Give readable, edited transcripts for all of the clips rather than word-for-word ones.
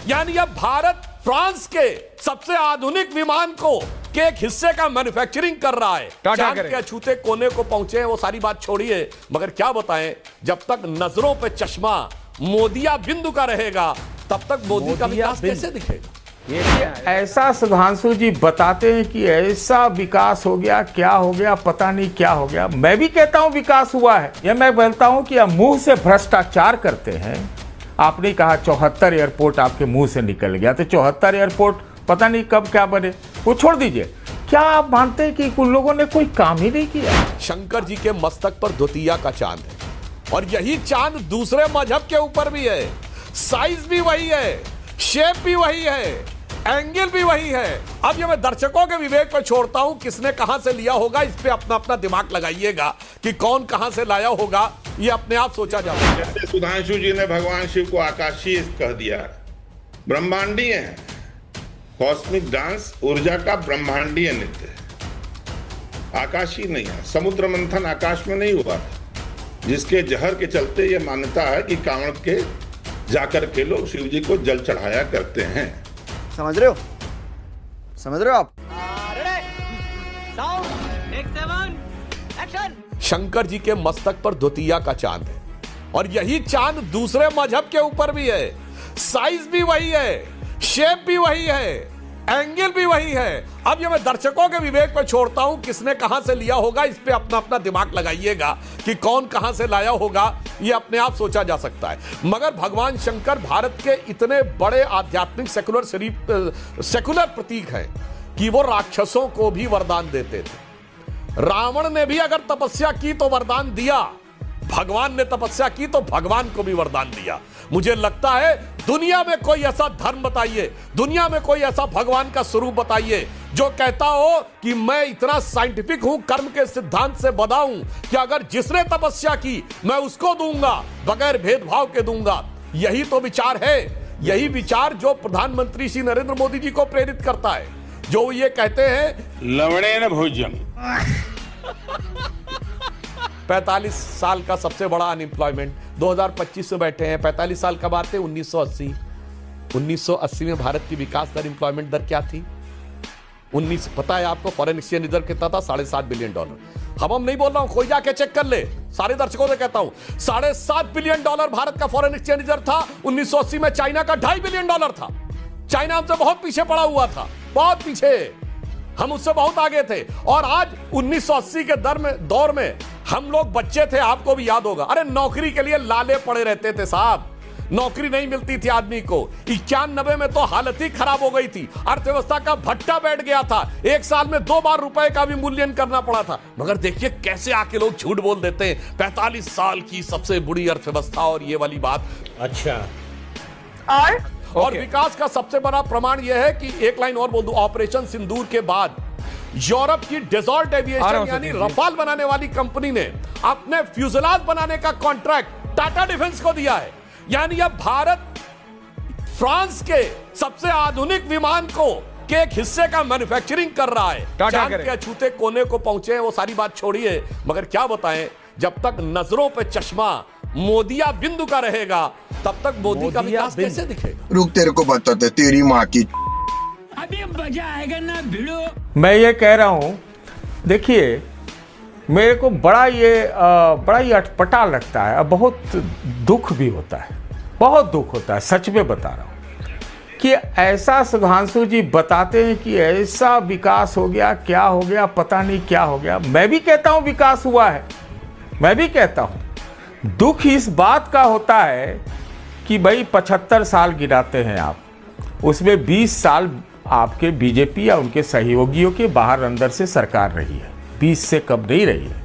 यानी अब भारत फ्रांस के सबसे आधुनिक विमान को के एक हिस्से का मैन्युफैक्चरिंग कर रहा है। चांद के अछूते कोने को पहुंचे हैं, वो सारी बात छोड़िए, मगर क्या बताएं, जब तक नजरों पे चश्मा मोदिया बिंदु का रहेगा तब तक मोदी का विकास कैसे दिखेगा? ऐसा सुधांशु जी बताते हैं कि ऐसा विकास हो गया, क्या हो गया, पता नहीं क्या हो गया। मैं भी कहता हूं विकास हुआ है, या मैं बोलता हूं कि आप मुंह से भ्रष्टाचार करते हैं। आपने कहा 74 एयरपोर्ट आपके मुंह से निकल गया, तो 74 एयरपोर्ट पता नहीं कब क्या बने, वो छोड़ दीजिए। क्या आप मानते हैं कि उन लोगों ने कोई काम ही नहीं किया? शंकर जी के मस्तक पर धोतिया का चांद है, और यही चांद दूसरे मजहब के ऊपर भी है। साइज भी वही है, शेप भी वही है, एंगल भी वही है। अब ये मैं दर्शकों के विवेक पर छोड़ता हूं, किसने कहां से लिया होगा इस पे अपना अपना दिमाग लगाइएगा कि कौन कहां से लाया होगा, ये अपने आप सोचा जाता है। जैसे सुधांशु जी ने भगवान शिव को आकाशीय कह दिया, ब्रह्मांडीय है। कॉस्मिक डांस ऊर्जा का ब्रह्मांडीय नृत्य है, आकाशीय नहीं है। समुद्र मंथन आकाश में नहीं हुआ था, जिसके जहर के चलते ये मान्यता है कि कांवड़ के जाकर के लोग शिव जी को जल चढ़ाया करते हैं। समझ रहे हो? समझ रहे हो आप? शंकर जी के मस्तक पर धोतिया का चांद है, और यही चांद दूसरे मजहब के ऊपर भी है। साइज भी वही है, शेप भी वही है, एंगल भी वही है। अब ये मैं दर्शकों के विवेक पर छोड़ता हूं, किसने कहां से लिया होगा इस पे अपना अपना दिमाग लगाइएगा कि कौन कहां से लाया होगा, ये अपने आप सोचा जा सकता है। मगर भगवान शंकर भारत के इतने बड़े आध्यात्मिक सेकुलर प्रतीक हैं कि वो राक्षसों को भी वरदान देते थे। रावण ने भी अगर तपस्या की तो वरदान दिया, भगवान ने तपस्या की तो भगवान को भी वरदान दिया। मुझे लगता है दुनिया में कोई ऐसा धर्म बताइए, दुनिया में कोई ऐसा भगवान का स्वरूप बताइए जो कहता हो कि मैं इतना साइंटिफिक हूं, कर्म के सिद्धांत से बधा हूं कि अगर जिसने तपस्या की मैं उसको दूंगा, बगैर भेदभाव के दूंगा। यही तो विचार है, यही विचार जो प्रधानमंत्री श्री नरेंद्र मोदी जी को प्रेरित करता है, जो ये कहते हैं लवणेन भोजन। 45 साल का सबसे बड़ा अनएम्प्लॉयमेंट 2025 में बैठे हैं। 45 साल कब आते? 1980 में भारत की विकास दर, एम्प्लॉयमेंट दर क्या थी? 19 पता है आपको? फॉरेन एक्सचेंज रिजर्व कितना था? $7.5 बिलियन। हम नहीं बोल रहा हूं, कोई जाके चेक कर ले, सारे दर्शकों से कहता हूं, $7.5 बिलियन भारत का फॉरेन एक्सचेंज रिजर्व था। 1980 में चाइना का $2.5 बिलियन था। चाइना हमसे बहुत पीछे पड़ा हुआ था, बहुत पीछे, हम उससे बहुत आगे थे। और आज 1980 के दौर में हम लोग बच्चे थे, आपको भी याद होगा। अरे नौकरी के लिए लाले पड़े रहते थे साहब, नौकरी नहीं मिलती थी आदमी को। 91 में तो हालत ही खराब हो गई थी, अर्थव्यवस्था का भट्टा बैठ गया था। एक साल में 2 बार रुपए का भी मूल्यांकन करना पड़ा था। मगर देखिए कैसे आके लोग झूठ बोल देते हैं, 45 साल की सबसे बुरी अर्थव्यवस्था और ये वाली बात। अच्छा, और विकास का सबसे बड़ा प्रमाण यह है कि एक लाइन और बोल दूं, ऑपरेशन सिंदूर के बाद यूरोप की डेजॉल्ट एविएशन यानी रफाल बनाने वाली कंपनी ने अपने फ्यूजलाज बनाने का कॉन्ट्रैक्ट टाटा डिफेंस को दिया है। यानी अब भारत फ्रांस के सबसे आधुनिक विमान को के एक हिस्से का मैन्युफैक्चरिंग कर रहा है। चांद के अछूते कोने को पहुंचे हैं, वो सारी बात छोड़िए, मगर क्या बताएं, जब तक नजरों पे चश्मा मोदिया बिंदु का रहेगा तब तक मोदी का विकास कैसे दिखेगा? रुक, तेरे को बताते तेरी माँ की। अभी मजा आएगा ना भिड़ो। मैं ये कह रहा हूं, देखिए मेरे को बड़ा ही अटपटा लगता है, बहुत दुख भी होता है, बहुत दुख होता है, सच में बता रहा हूं कि ऐसा सुधांशु जी बताते हैं कि ऐसा विकास हो गया, क्या हो गया, पता नहीं क्या हो गया। मैं भी कहता हूं विकास हुआ है, मैं भी कहता हूं। दुख इस बात का होता है कि भाई 75 साल गिराते हैं आप, उसमें 20 साल आपके बीजेपी या उनके सहयोगियों के बाहर अंदर से सरकार रही है, 20 से कम नहीं रही है।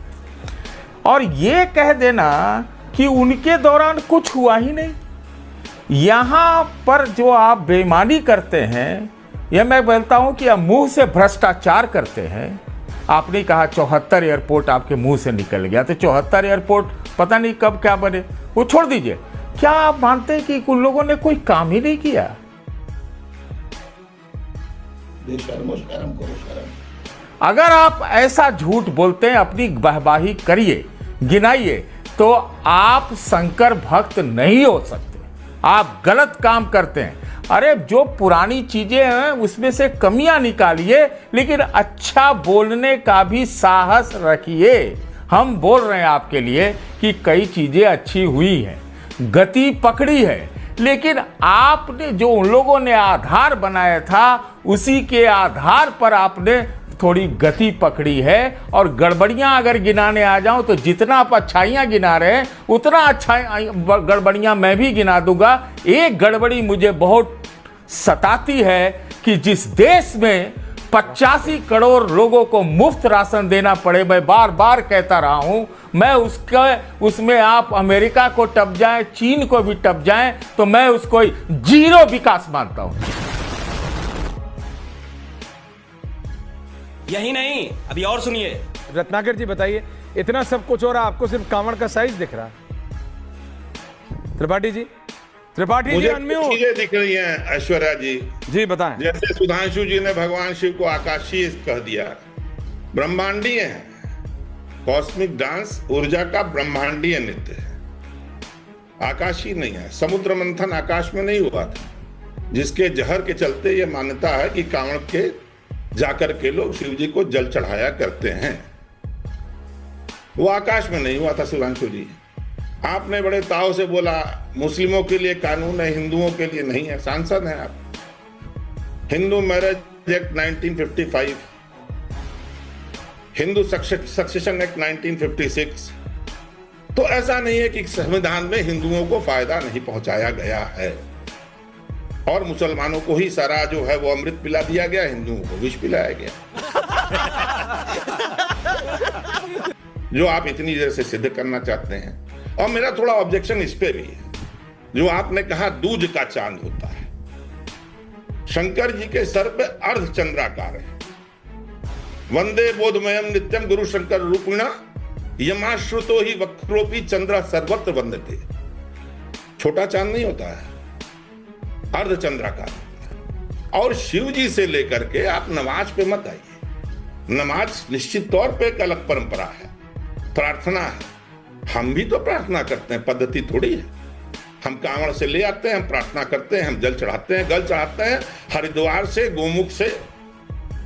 और ये कह देना कि उनके दौरान कुछ हुआ ही नहीं, यहाँ पर जो आप बेईमानी करते हैं, यह मैं बोलता हूँ कि आप मुंह से भ्रष्टाचार करते हैं। आपने कहा 74 एयरपोर्ट आपके मुंह से निकल गया, तो 74 एयरपोर्ट पता नहीं कब क्या बने, वो छोड़ दीजिए। क्या आप मानते हैं कि उन लोगों ने कोई काम ही नहीं किया? अगर आप ऐसा झूठ बोलते हैं, अपनी वाहवाही करिए, गिनाइए, तो आप शंकर भक्त नहीं हो सकते। आप गलत काम करते हैं। अरे जो पुरानी चीजें हैं उसमें से कमियां निकालिए, लेकिन अच्छा बोलने का भी साहस रखिए। हम बोल रहे हैं आपके लिए कि कई चीजें अच्छी हुई हैं, गति पकड़ी है, लेकिन आपने जो उन लोगों ने आधार बनाया था उसी के आधार पर आपने थोड़ी गति पकड़ी है। और गड़बड़ियां अगर गिनाने आ जाऊं तो जितना आप अच्छाइयां गिना रहे हैं उतना अच्छा गड़बड़ियां मैं भी गिना दूंगा। एक गड़बड़ी मुझे बहुत सताती है कि जिस देश में 85 करोड़ लोगों को मुफ्त राशन देना पड़े, मैं बार बार कहता रहा हूं, मैं उसमें आप अमेरिका को टप जाएं, चीन को भी टप जाएं, तो मैं उसको जीरो विकास मानता हूं। यही नहीं, अभी और सुनिए। रत्नाकर जी बताइए, इतना सब कुछ हो रहा, आपको सिर्फ कांवड़ का साइज दिख रहा? त्रिपाठी जी, त्रिपाठी जी मुझे अनम्यूट। चीजें दिख रही हैं ऐश्वर्या जी बताएं। जैसे सुधांशु जी ने भगवान शिव को आकाशीय कह दिया, ब्रह्मांडीय है। कॉस्मिक डांस ऊर्जा का ब्रह्मांडीय नृत्य है, आकाशीय नहीं है। समुद्र मंथन आकाश में नहीं हुआ था, जिसके जहर के चलते यह मान्यता है कि कांवड़ के जाकर के लोग शिव जी को जल चढ़ाया करते हैं। वो आकाश में नहीं हुआ था सुधांशु जी। आपने बड़े ताव से बोला मुस्लिमों के लिए कानून है, हिंदुओं के लिए नहीं है। सांसद हैं आप। Hindu marriage act 1955, Hindu succession act 1956। तो ऐसा नहीं है कि संविधान में हिंदुओं को फायदा नहीं पहुंचाया गया है और मुसलमानों को ही सारा जो है वो अमृत पिला दिया गया, हिंदुओं को विष पिलाया गया। जो आप इतनी देर से सिद्ध करना चाहते हैं। और मेरा थोड़ा ऑब्जेक्शन इस पे भी है, जो आपने कहा दूज का चांद होता है। शंकर जी के सर पे अर्ध चंद्राकार है। वंदे बोधमयम नित्यम गुरु शंकर रूपिणा यमाश्रुतो ही वक्रोपी चंद्र सर्वत्र वंदते। छोटा चांद नहीं होता है, अर्ध चंद्राकार। और शिव जी से लेकर के आप नमाज पे मत आइए। नमाज निश्चित तौर पे एक अलग परंपरा है, प्रार्थना है। हम भी तो प्रार्थना करते हैं, पद्धति थोड़ी है। हम कांवड़ से ले आते हैं, हम प्रार्थना करते हैं, हम जल चढ़ाते हैं, गल चढ़ाते हैं हरिद्वार से, गोमुख से,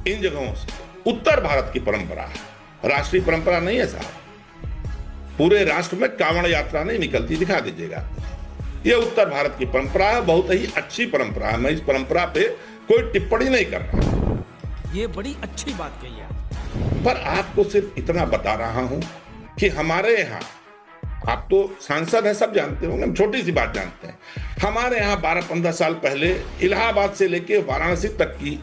इन जगहों से। उत्तर भारत की परंपरा है, राष्ट्रीय परंपरा नहीं है साहब। पूरे राष्ट्र में कांवड़ यात्रा नहीं निकलती, दिखा दीजिएगा। यह उत्तर भारत की परंपरा है, बहुत ही अच्छी परंपरा है। मैं इस परंपरा पे कोई टिप्पणी नहीं कर रहा। ये बड़ी अच्छी बात कही है। पर आपको सिर्फ इतना बता रहा हूं कि हमारे यहाँ, आप तो सांसद हैं, सब जानते होंगे, हम छोटी सी बात जानते हैं। हमारे यहाँ 12-15 साल पहले इलाहाबाद से लेके वाराणसी तक की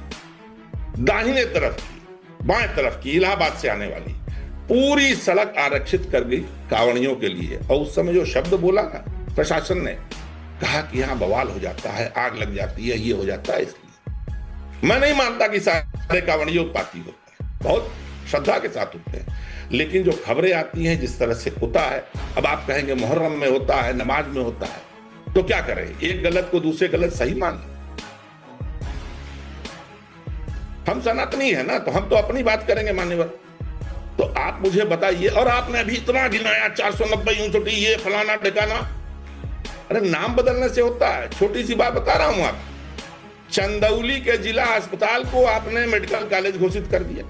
दाहिने तरफ की, बाएं तरफ की, इलाहाबाद से आने वाली पूरी सड़क आरक्षित कर गई कांवड़ियों के लिए। और उस समय जो शब्द बोला ना प्रशासन ने, कहा कि यहाँ बवाल हो जाता है, आग लग जाती है, ये हो जाता है। इसलिए मैं नहीं मानता कि सारे कांवड़िए उत्पाती होते हैं, बहुत श्रद्धा के साथ होते हैं। लेकिन जो खबरें आती हैं जिस तरह से होता है, अब आप कहेंगे मुहर्रम में होता है, नमाज में होता है, तो क्या करें? एक गलत को दूसरे गलत सही मान। हम सनातनी है ना, तो हम तो अपनी बात करेंगे मान्यवर। तो आप मुझे बताइए। और आपने अभी इतना गिनाया 490 यूनिवर्सिटी, ये फलाना ठिकाना। अरे नाम बदलने से होता है। छोटी सी बात बता रहा हूं आप, चंदौली के जिला अस्पताल को आपने मेडिकल कॉलेज घोषित कर दिया।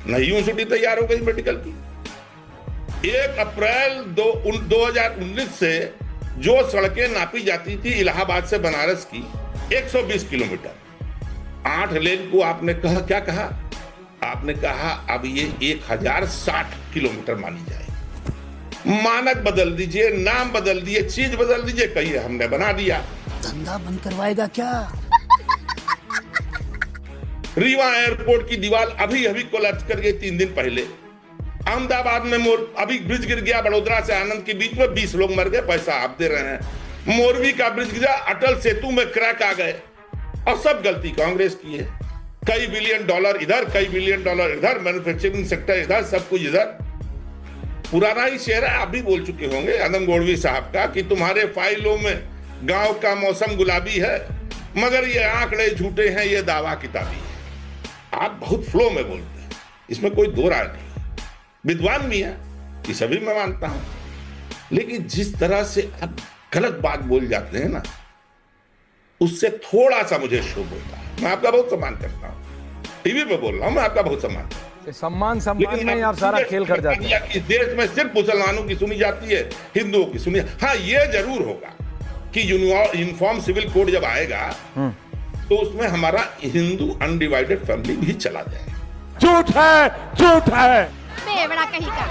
नई यूनिवर्सिटी तैयार हो गई मेडिकल की। 1 अप्रैल 2019 से जो सड़कें नापी जाती थी इलाहाबाद से बनारस की 120 किलोमीटर, 8 लेन को आपने कहा, क्या कहा आपने? कहा अब ये 1060 किलोमीटर मानी जाए। मानक बदल दीजिए, नाम बदल दिए, चीज बदल दीजिए, कहिए हमने बना दिया। धंधा बंद करवाएगा क्या? रीवा एयरपोर्ट की दीवार अभी अभी कोलैप्स कर गई 3 दिन पहले। अहमदाबाद में अभी ब्रिज गिर गया, बड़ोदरा से आनंद के बीच में 20 लोग मर गए, पैसा आप दे रहे हैं। मोरवी का ब्रिज गिरा, अटल सेतु में क्रैक आ गए, और सब गलती कांग्रेस की है। कई बिलियन डॉलर इधर, कई बिलियन डॉलर इधर, मैन्युफैक्चरिंग सेक्टर इधर, सब कुछ इधर। पुराना ही शेर है, आप भी बोल चुके होंगे आदम गोड़वी साहब का, कि तुम्हारे फाइलों में गांव का मौसम गुलाबी है, मगर ये आंकड़े झूठे हैं, ये दावा किताबी है। आप बहुत फ्लो में बोलते हैं, इसमें कोई दो राय नहीं। विद्वान भी है, ये सभी मैं मानता हूं, लेकिन जिस तरह से आप गलत बात बोल जाते हैं ना, उससे थोड़ा सा मुझे शुभ होता है। मैं आपका बहुत सम्मान करता हूं, टीवी पे बोल रहा हूं, मैं आपका बहुत सम्मान करता हूं। ये सम्मान सम्मान में ही आप सारा खेल कर जाते हैं। इस देश में सिर्फ मुसलमानों की सुनी जाती है, हिंदुओं की सुनी। हाँ, ये जरूर होगा कि यूनिफॉर्म सिविल कोड जब आएगा तो उसमें हमारा हिंदू अनडिवाइडेड फैमिली भी चला जाएगा। झूठ है, झूठ है। बेवड़ा कहीं का।